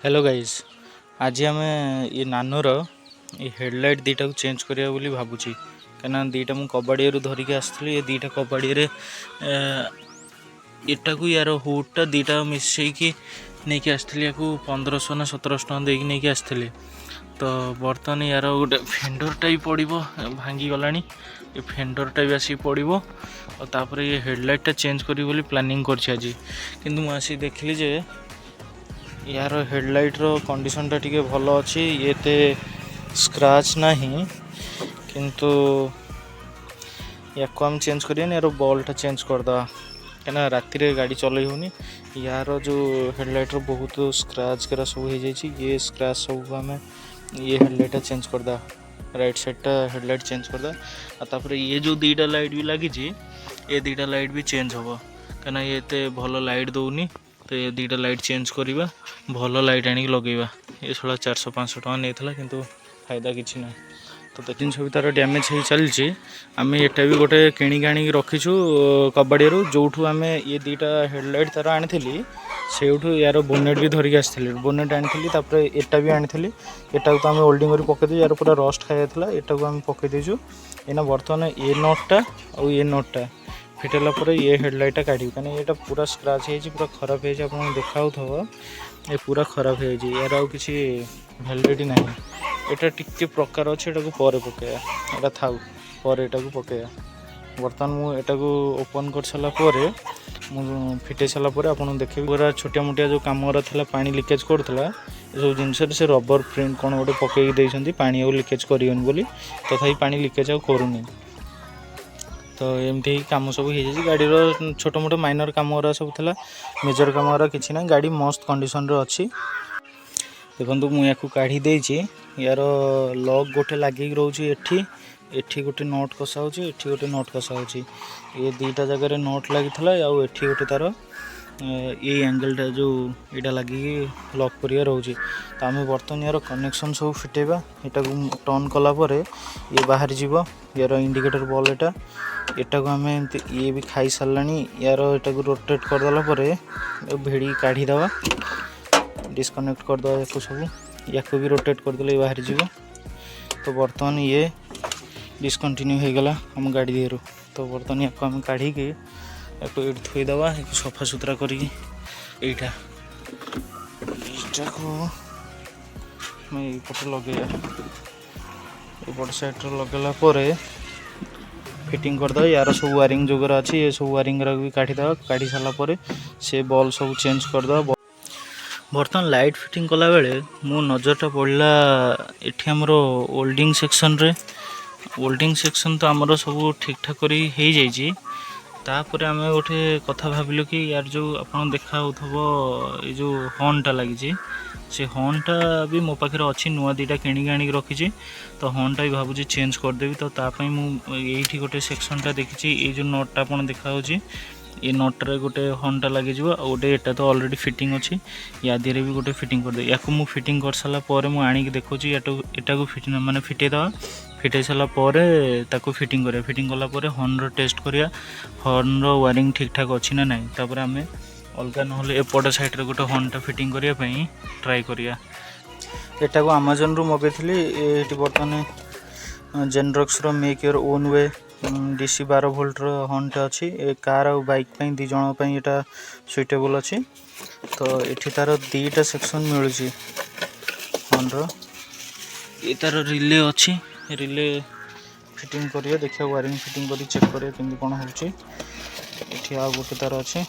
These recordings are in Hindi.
Hello guys. आज आम ये नानोर ये हेडलाइट दीटा को चेंज करिया बोली भाबुची कना दीटा मु कबाड़ी धरिक आसली ये दीटा कबाड़ी एटा को यार हुडटा दीटा मिसईकी नहीं कि आसली या 1500 ना 1700 टका देकी नहीं कि आसली। तो बर्तमान यार गोटे फेंडरटा भी पड़ो भांगी गला ये फेंडरटा भी आसिक पड़ो और तापर ये हेडलाइटटा चेंज करी बोली प्लानिंग करछि आज किंतु मु आसी देखली जे यार हेडलाइट रो कंडीशन टा टिके भल अच्छी ये ते स्क्रैच नहीं किंतु या को हम चेंज करिए यार बॉलटा चेंज करदा कहीं राति रे गाड़ी चलई होनी यार जो हेडलाइट रो बहुत स्क्रैच करा सब हो जाइए ये स्क्रैच सब आम ये हेडलाइट चेंज करदा राइट साइडटा हेडलाइट चेंज करदा तापर ये जो दीटा लाइट भी लगी ये दीटा लाइट भी चेंज हम कहीं ये ते भल लाइट दौनी तो ये दीटा लाइट चेंज करवा भल लाइट आनी लगेगा ये 400-500 टका नहीं किंतु फायदा किसी ना तो जिन भी तार डैमेज हो चलती आम एटा भी गोटे किणिक आनी रखीचु कबाड़ी जो आम ये दीटा हेडलाइट तार आनी से यार बोनेट भी धरिक आसती बोनेट आनी एटा भी आनी एटा तो आम होल्डिंग कर पकईदे यार पूरा रस्ट खाई एटा को आम पकईदेचु एना बर्तमान ये नटटा और ये नटटा फिटेला पर ये हेडलाइटा काढ़ी कहीं ये पूरा स्क्रैच हो पूरा खराब हो आप देखा ये पूरा खराब हो यार आ कि भैलिडिटी ना यहाँ टिके प्रकार अच्छे को पर पकईया यहाँ था पर यहाँ को पकईया बर्तमान मुझे ओपन कर सारापर फिटे सारापर आपको देखे पूरा छोटिया मोटिया जो कम था पानी लिकेज करूला सब जिन से रबर प्रिंट कौन गोटे पकईकि पानी आउ लिकेज करनी बोली तथापि पानी लिकेज आउ करूनी तो एमती कम सब हो गाड़ी छोट मोट माइनर कम सब था मेजर कम किसी ना गाड़ी मस्त कंडीशन अच्छी देखो मुझे काढ़ी देची यार लॉक गोटे लगे रोचे एठी गोटे नट कषा हो गोटे नट कषा हो ये दीटा जगह नट लगी एठी गोटे तार ये एंगलटा जो यहाँ लगे लॉक करिया रोचे तो आम बर्तमान यार कनेक्शन सब फिटेबा यहाँ को टर्न कलापर ये बाहर जीव यार इंडिकेटर बॉल यहाँ को आम ये भी खाई सारा यार यहाँ को रोटेट करदेला भिड़ी काढ़ीदे डिस्कनेक्ट करदे या सब या भी रोटेट करदे बाहर जीव तो बर्तमान ये डिस्कंटिन्यू हो गला आम गाड़ी देहरु तो बर्तमान या आम काढ़ी ये थोईदवा सफा सुतरा करा को लगे एपट साइड लगेला फिटिंग करदे यार सब वायरिंग जोगर अच्छी ये सब वायरिंग भी काढ़ीदे काढ़ी सारापर से बॉल सब चेंज करदे बर्तमान लाइट फिटिंग कला बेले मो नजरटा पड़ला एठी हमरो ओल्डिंग सेक्शन रे ओल्डिंग सेक्शन तो आमर सब ठीक ठाक करी हो जाइए तापर आम गोटे कथा भाविलु कि यार जो आपन देखा ये जो हॉर्नटा लगी से हॉर्नटा भी मो पाखे अच्छी नुआ दीटा किणिक आनी रखी तो हॉर्नटा भी भावुँ चेंज करदेवी तो तापाई मुझे गोटे सेक्शनटा देखी ये जो नटटा आप देखा ये नट्रे गोटे हॉर्नटा लगे गोटे एटा तो ऑलरेडी फिटिंग अच्छी या दिहरे भी गोटे फिटिंग करदे या मु फिटिंग कर सारापर मुझे आणिक देखुची एटा को माने फिटेदवा फिटे सारापर ताको फिटिंग करिया फिटिंग कलापर हॉर्न टेस्ट करिया हॉर्न वायरिंग ठीक ठाक अच्छी ना नाई तापर आम अलग ना एपट साइड रे गोटे हॉर्नटा फिटिंग करने ट्राए करिया एटा को अमेजन रु मगेली ये बर्तमान जेनरक्स रो make your own way DC 12 volt हॉर्नटा अच्छी कार और बाइक दी जन यहाँ सुइटेबल अच्छी तो ये तार दीटा सेक्शन मिलूँ हॉर्न ये तार रिले अच्छी रिले फिटिंग करिए देखिए वायरिंग फिटिंग करी चेक करिए केमती कौन होठी आ गोटे तार अच्छी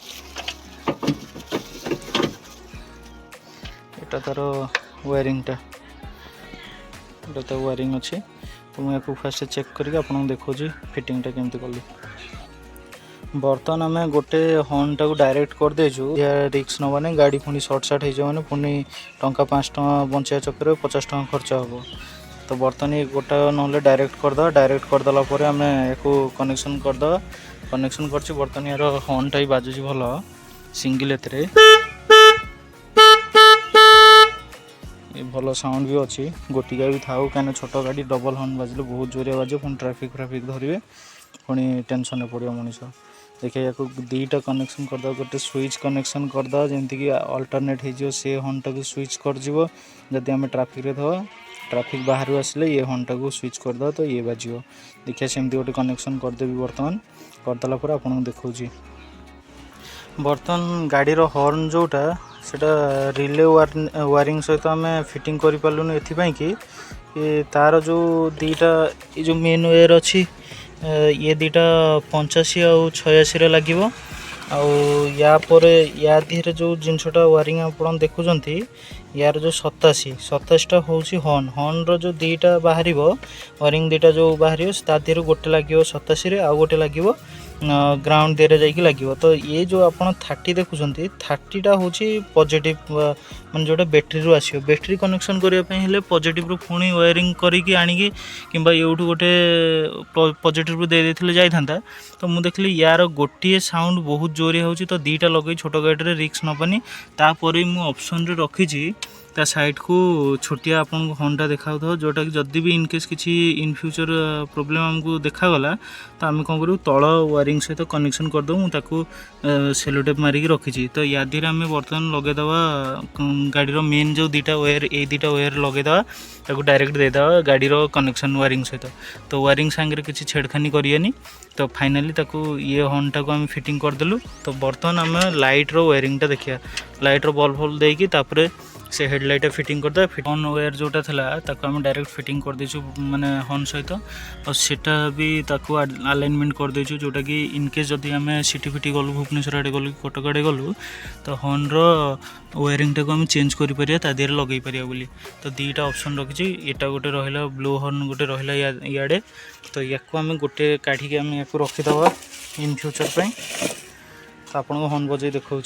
एटा तार वायरिंगटा एटा तार वायरिंग अच्छी तो मुझे फास्ट चेक करके आपको देखो फिटिंगटा केमती कली बर्तमान आम गोटे हॉर्नटा को डायरेक्ट कर देचु रिक्स नवा नहीं गाड़ी पुणी सर्ट सार्ट हो पुणी टंका 5 टका बचाया चक्कर 50 टका खर्च हम तो बर्तमान ये गोटा ना डायरेक्ट करदेला आम या कनेक्शन करदे कनेक्शन कर बर्तमान यार हॉर्नटा ही बाजुची भल सिंगल एथरे भल साउंड भी अच्छी गोटिका भी था कहीं छोट गाड़ी डबल हॉर्न बाजिले बहुत जोरिया बाजे पुणी ट्राफिक धरवे पुणी टेंशन पड़ो मनीष देखिए या दुईटा कनेक्शन करदे गोटे स्विच कनेक्शन करदे जमीक अल्टरनेट हो से हॉर्न टाक स्विच कर जदि आम ट्राफिक रे थवा ट्राफिक बाहर आसिले ये हॉर्न टाक स्विच करदे तो ये बाजियो। देखिए सेमती गोटे कनेक्शन करदेवी बर्तमान करदेला आपको देखा बर्तमान गाड़ी हॉर्न जोटा सेटा रिले वायरिंग सहित आम फिटिंग कर पार्लुन एपाई कि तार जो दीटा ये जो मेन वेयर अच्छी ये दीटा 85 और 86 लगे या धीरे जो जिनसटा वायरिंग आप देखुं यार जो 87टा हूँ हॉर्न हॉर्न रो दीटा बाहर वायरिंग दीटा जो बाहर धीरे गोटे लगे 87 आउ गोटे लगे ग्राउंड देरे जाइए लगे। तो ये जो आप 30 देखुं 30टा हूँ पॉजिटिव मान जोटा बैटेरी रू आसो बैटेरी कनेक्शन करने पॉजिटिव रू पुणी वायरिंग करी आनिकी कि यूठू गोटे पॉजिटिव रू दे देते जाता। तो मुझे देखली यार गोटे साउंड बहुत जोरिया हो तो दीटा लगे छोट गाड़ी में रिस्क नबानी तापर मुझे ऑप्शन रे रखी ता साइड को छोटिया आपन हॉर्नटा देखा जोटा कि जदि भी इनकेस किसी इन फ्यूचर प्रोब्लेम आमको देखागला तो आम कौन करूँ तल वायरिंग सहित कनेक्शन करदे मुझे सेलोटेप मारिकी रखी। तो या धीरे आम बर्तमान लगेदवा गाड़ी मेन जो दीटा वायर ये दीटा वायर लगेदवा ताको डायरेक्ट देदेवा गाड़ी कनेक्शन वायरिंग सहित। तो वायरिंग सांगे किसी छेड़खानी करिएनी। तो फाइनाली ताको ये हॉर्न टाको आम फिटिंग करदेलु। तो बर्तमान आम लाइट रो वायरिंगटा देखिया लाइट रो बल्ब फल्ब देकी तापर से हेडलाइट फिटिंग करदे हॉर्न वायर जोटा था ताको आम डायरेक्ट फिटिंग कर देचु माने हॉर्न सहित और सेटा भी ताको अलाइनमेंट कर देचु जोटा कि इनकेस जदि आम सिटी फिटी गलु भुवनेश्वर आड़े गलु कटक आड़े गलु तो हॉर्न रो वायरिंग टाको आम चेंज कर परिया ता देहरे लगे परिया बोली। तो दीटा ऑप्शन रखी एटा गोटे रहिला ब्लो हॉर्न गोटे रहिला इयाडे। तो याको आम गोटे काढ़ी आम याको रखीदवा इन फ्यूचर पे। तो आपको हॉर्न बजे देखा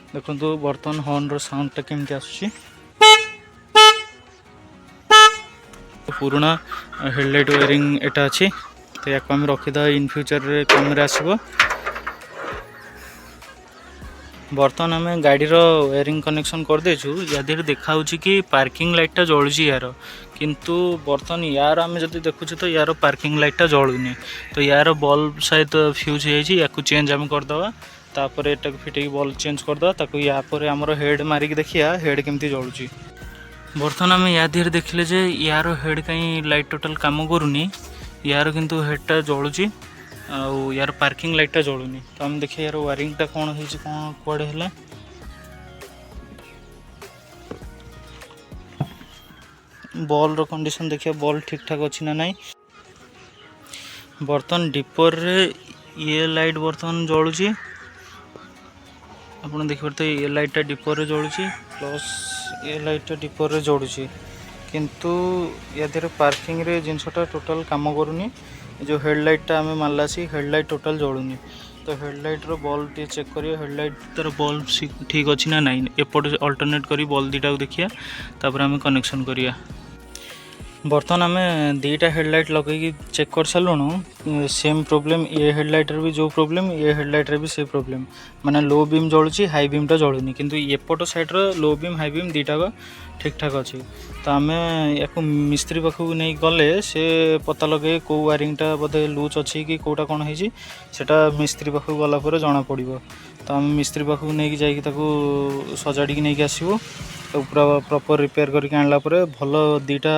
देखो बर्तमान हॉर्न रो साउंडटा केमती आसुची पुराना हेडलाइट वायरिंग एटा अच्छी। तो या आम रखीद इन फ्यूचर रे कम आसब। बर्तमान आम गाड़ी वायरिंग कनेक्शन कर देचु या धीरे देखा कि पार्किंग लाइटा जलुची यार किंतु बर्तमान यार आम जब देखुचे तो यार पार्किंग लाइटा जलुनी। तो यार बल्ब शायद फ्यूज हो चेंज आम करदे तापर एटा फिटे बल्ब चेंज करदे ताको या पर आमर हेड मारिक देखिया हेड केमती जलुची। बर्तमान आम या धीरे देखिले जे यार हेड कहीं लाइट टोटाल काम करूनी यार किंतु हेडटा जलुची आउ यार पार्किंग लाइटा जलुनी। तो आम देखिए यार वायरिंगटा कौन है कौन कुआड़े है बॉल रो कंडीशन देखिए बॉल ठीक ठाक अच्छी ना नहीं। बर्तमान डिपर रे ये लाइट बर्तमान जलुची आपन देख पारते ये लाइटा डिपर रे जलुची प्लस ये लाइटा डिपर रे जलुची किंतु या धीरे पार्किंग रे जिनसटा टोटाल काम करूनी। जो हेडलाइटा आम मारला सी हेडलाइट टोटाल जलुनी। तो हेडलाइट रो बल्ब टी चेक करिए हेडलाइट तार बल्ब ठीक अच्छी ना नहीं एपट अल्टरनेट करी बल्ब दीटा को देखिया तापर आम कनेक्शन करिया। बर्तमान आम दीटा हेडलाइट लगे चेक कर सारूँ सेम प्रॉब्लम ये हेडलाइट भी जो प्रॉब्लम ये हेडलाइट भी से प्रॉब्लम माने लो बीम जलुची हाई बीमटा जलुनी किंतु एपट साइड्र लो बीम हाई बीम दीटा ठीक ठाक अच्छी। तो आम या मिस्त्री पाखक नहीं गले से पता लगे कौ वायरिंगटा बोधे लूज अच्छी कि कौटा कौन है मिस्त्री पाखक गलापर जना पड़। तो आम मिस्त्री पाखक नहीं जाकि सजाड़ी नहीं आसबू तो पूरा प्रॉपर रिपेयर करके आणला भल दीटा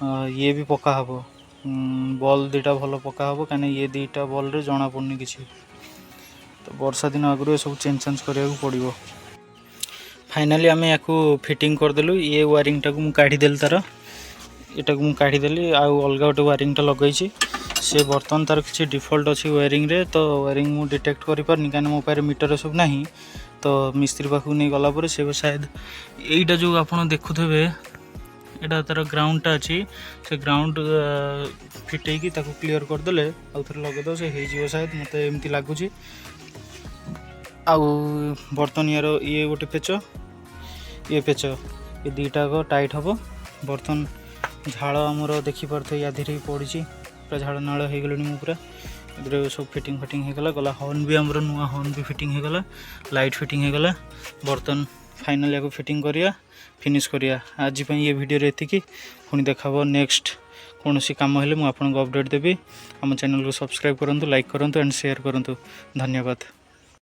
ये भी पका हम बॉल दीटा भल पका हम कहीं ये दीटा बॉल रे जना पड़नी किसी। तो वर्षा दिन आगु ये सब चेंज करा पड़ो। फाइनाली आम या फिटिंग करदेलु ये वायरिंग टाक काढ़ीदेली तार यहाँ को काढ़ीदेली आउ अलग गोटे वायरिंगटा लगे से बर्तमान तार किसी डिफॉल्ट अच्छी वायरिंग रे। तो वायरिंग मु डिटेक्ट कर पारनी कहीं मो पारे मीटर सब ना। तो मिस्त्री पाखक नहीं गलापर से शायद यहीटा जो आप देखुवे यहाँ तार ग्राउंडटा अच्छी से ग्राउंड फिटेकी क्लीयर करदे आउ थे लगेद से हो शायद मत एमती लगुच। आउ बर्तमान यार ये गोटे पेच ये दीटा को टाइट हम बर्तमान झाड़ आमर देखिपारे या धीरे पड़ी पूरा झाड़ नाड़ हो गले मु पूरा इधर सब फिटिंग फिटिंग होगला गला हॉर्न भी आमर नुआ हॉर्न भी फिटिंग होगला लाइट फिटिंग होगला। बर्तमान फाइनल या फिटिंग करिया फिनिश करिया। आज ये वीडियो एतिकी पुणी देखा नेक्स्ट କୌଣସି କାମ ହେଲେ ମୁଁ ଆପଣଙ୍କୁ ଅପଡ଼େଟ୍ ଦେବି। ଆମ ଚ୍ୟାନେଲକୁ ସବସ୍କ୍ରାଇବ୍ କରନ୍ତୁ, ଲାଇକ୍ କରନ୍ତୁ ଆଣ୍ଡ ସେୟାର କରନ୍ତୁ। ଧନ୍ୟବାଦ।